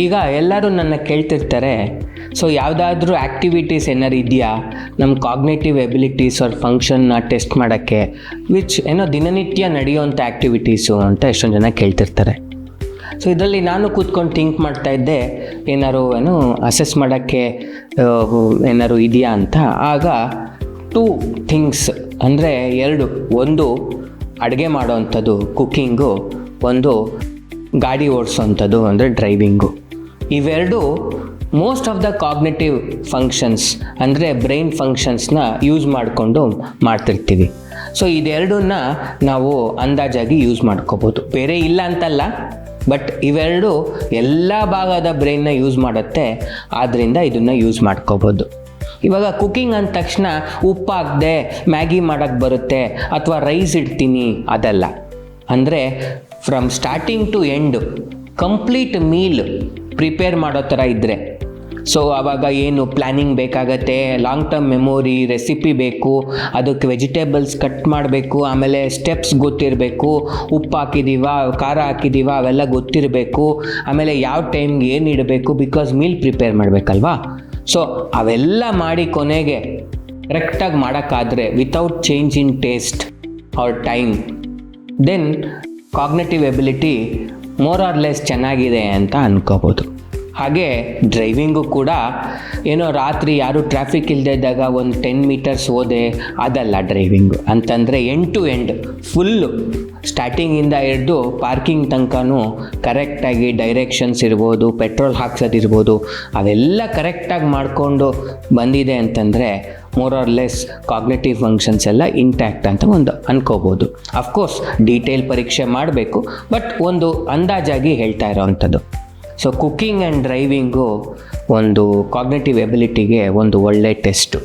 ಈಗ ಎಲ್ಲರೂ ನನ್ನ ಕೇಳ್ತಿರ್ತಾರೆ, ಸೊ ಯಾವುದಾದ್ರೂ ಆ್ಯಕ್ಟಿವಿಟೀಸ್ ಏನಾರು ಇದೆಯಾ ನಮ್ಮ ಕಾಗ್ನೇಟಿವ್ ಎಬಿಲಿಟೀಸ್ ಅವ್ರ ಫಂಕ್ಷನ್ನ ಟೆಸ್ಟ್ ಮಾಡೋಕ್ಕೆ, ವಿಚ್ ದಿನನಿತ್ಯ ನಡೆಯುವಂಥ ಆ್ಯಕ್ಟಿವಿಟೀಸು ಅಂತ ಎಷ್ಟೊಂದು ಜನ ಕೇಳ್ತಿರ್ತಾರೆ. ಸೊ ಇದರಲ್ಲಿ ನಾನು ಕೂತ್ಕೊಂಡು ಥಿಂಕ್ ಮಾಡ್ತಾಯಿದ್ದೆ, ಅಸೆಸ್ ಮಾಡೋಕ್ಕೆ ಏನಾರು ಇದೆಯಾ ಅಂತ. ಆಗ 2 ಥಿಂಗ್ಸ್ ಅಂದರೆ 2, ಒಂದು ಅಡುಗೆ ಮಾಡೋವಂಥದ್ದು ಕುಕ್ಕಿಂಗು, ಒಂದು ಗಾಡಿ ಓಡಿಸೋವಂಥದ್ದು ಅಂದರೆ ಡ್ರೈವಿಂಗು. ಇವೆರಡು most of the cognitive functions ಅಂದರೆ ಬ್ರೈನ್ ಫಂಕ್ಷನ್ಸ್ನ ಯೂಸ್ ಮಾಡಿಕೊಂಡು ಮಾಡ್ತಿರ್ತೀವಿ. ಸೊ ಇದೆರಡನ್ನ ನಾವು ಅಂದಾಜಾಗಿ ಯೂಸ್ ಮಾಡ್ಕೋಬೋದು, ಬೇರೆ ಇಲ್ಲ ಅಂತಲ್ಲ, ಬಟ್ ಇವೆರಡು ಎಲ್ಲ ಭಾಗದ ಬ್ರೈನ್ನ ಯೂಸ್ ಮಾಡುತ್ತೆ, ಆದ್ದರಿಂದ ಇದನ್ನು ಯೂಸ್ ಮಾಡ್ಕೋಬೋದು. ಇವಾಗ ಕುಕ್ಕಿಂಗ್ ಅಂದ ತಕ್ಷಣ ಉಪ್ಪು ಹಾಕದೆ ಮ್ಯಾಗಿ ಮಾಡೋಕ್ಕೆ ಬರುತ್ತೆ ಅಥವಾ ರೈಸ್ ಇಡ್ತೀನಿ, ಅದಲ್ಲ. ಅಂದರೆ from starting to end complete meal prepare ಮಾಡೋ ಥರ ಇದ್ದರೆ, ಸೊ ಆವಾಗ ಏನು ಪ್ಲ್ಯಾನಿಂಗ್ ಬೇಕಾಗತ್ತೆ, ಲಾಂಗ್ ಟರ್ಮ್ ಮೆಮೊರಿ, ರೆಸಿಪಿ ಬೇಕು, ಅದಕ್ಕೆ ವೆಜಿಟೇಬಲ್ಸ್ ಕಟ್ ಮಾಡಬೇಕು, ಆಮೇಲೆ ಸ್ಟೆಪ್ಸ್ ಗೊತ್ತಿರಬೇಕು, ಉಪ್ಪು ಹಾಕಿದ್ದೀವ, ಖಾರ ಹಾಕಿದ್ದೀವ ಅವೆಲ್ಲ ಗೊತ್ತಿರಬೇಕು, ಆಮೇಲೆ ಯಾವ ಟೈಮ್ಗೆ ಏನು ಇಡಬೇಕು, ಬಿಕಾಸ್ ಮೀಲ್ ಪ್ರಿಪೇರ್ ಮಾಡಬೇಕಲ್ವಾ. ಸೊ ಅವೆಲ್ಲ ಮಾಡಿ ಕೊನೆಗೆ ಕರೆಕ್ಟಾಗಿ ಮಾಡೋಕ್ಕಾದರೆ without change in taste or time, then cognitive ability more or less ಚೆನ್ನಾಗಿದೆ ಅಂತ ಅನ್ಕೋಬೋದು. ಹಾಗೆ ಡ್ರೈವಿಂಗು ಕೂಡ ರಾತ್ರಿ ಯಾರು ಟ್ರಾಫಿಕ್ ಇಲ್ಲದೆ ಇದ್ದಾಗ ಒಂದು 10 ಮೀಟರ್ಸ್ ಹೋದೆ, ಅದಲ್ಲ ಡ್ರೈವಿಂಗು. ಅಂತಂದರೆ ಎಂಡ್ ಟು ಎಂಡ್ ಫುಲ್ಲು ಸ್ಟಾರ್ಟಿಂಗಿಂದ ಹಿಡಿದು ಪಾರ್ಕಿಂಗ್ ತನಕನೂ ಕರೆಕ್ಟಾಗಿ ಡೈರೆಕ್ಷನ್ಸ್ ಇರ್ಬೋದು, ಪೆಟ್ರೋಲ್ ಹಾಕ್ಸೋದಿರ್ಬೋದು, ಅವೆಲ್ಲ ಕರೆಕ್ಟಾಗಿ ಮಾಡಿಕೊಂಡು ಬಂದಿದೆ ಅಂತಂದರೆ more or less cognitive functions ಎಲ್ಲ ಇಂಟ್ಯಾಕ್ಟ್ ಅಂತ ಒಂದು ಅನ್ಕೋಬೋದು. ಅಫ್ಕೋರ್ಸ್ ಡೀಟೇಲ್ ಪರೀಕ್ಷೆ ಮಾಡಬೇಕು, ಬಟ್ ಒಂದು ಅಂದಾಜಾಗಿ ಹೇಳ್ತಾ ಇರೋವಂಥದ್ದು. ಸೊ ಕುಕ್ಕಿಂಗ್ ಆ್ಯಂಡ್ ಡ್ರೈವಿಂಗು ಒಂದು ಕಾಗ್ನೇಟಿವ್ ಎಬಿಲಿಟಿಗೆ ಒಂದು ಒಳ್ಳೆ ಟೆಸ್ಟು.